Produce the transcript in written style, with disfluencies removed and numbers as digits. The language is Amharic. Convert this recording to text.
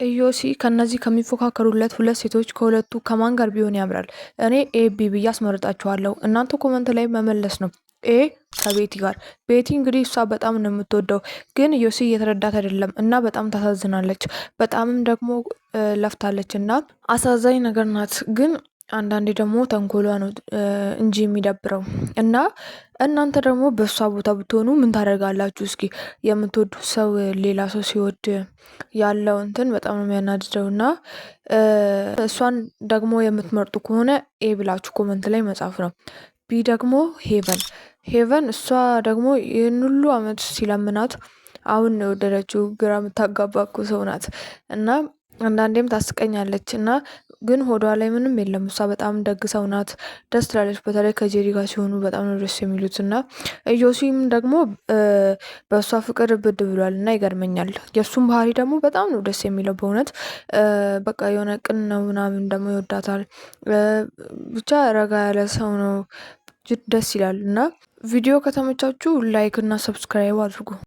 ኢዮሲ ከነዚህ ከሚፎካከሩለት ሁለት ሴቶች ከሁለቱ ከማን ጋር ቢሆን ያምራል? እኔ ኤ ቢ ብዬ አስመርጣችኋለሁ። እናንተ ኮመንት ላይ መመለስ ነው። ኤ ከቤቲ ጋር። ቤቲ እንግዲህ እሷ በጣም ነው የምትወደው፣ ግን ኢዮሲ እየተረዳት አይደለም እና በጣም ታሳዝናለች። በጣምም ደግሞ ለፍታለች እና አሳዛኝ ነገር ናት። ግን አንዳንዴ ደግሞ ተንኮሏ ነው እንጂ የሚደብረው። እና እናንተ ደግሞ በእሷ ቦታ ብትሆኑ ምን ታደርጋላችሁ? እስኪ የምትወዱት ሰው ሌላ ሰው ሲወድ ያለው እንትን በጣም ነው የሚያናድደው። እና እሷን ደግሞ የምትመርጡ ከሆነ ኤ ብላችሁ ኮመንት ላይ መጻፍ ነው። ቢ ደግሞ ሄቨን። ሄቨን እሷ ደግሞ ይህን ሁሉ አመት ሲለምናት አሁን ነው የወደደችው። ግራ የምታጋባ እኮ ሰው ናት እና አንዳንዴም ታስቀኛለች እና ግን ሆዷ ላይ ምንም የለም። እሷ በጣም ደግ ሰው ናት፣ ደስ ትላለች። በተለይ ከጄሪ ጋር ሲሆኑ በጣም ነው ደስ የሚሉት። እና ኢዮሲም ደግሞ በእሷ ፍቅር ብድ ብሏል እና ይገርመኛል። የእሱም ባህሪ ደግሞ በጣም ነው ደስ የሚለው በእውነት በቃ የሆነ ቅን ነው ምናምን፣ ደግሞ ይወዳታል። ብቻ ረጋ ያለ ሰው ነው፣ ደስ ይላል። እና ቪዲዮ ከተመቻችሁ ላይክ እና ሰብስክራይብ አድርጉ።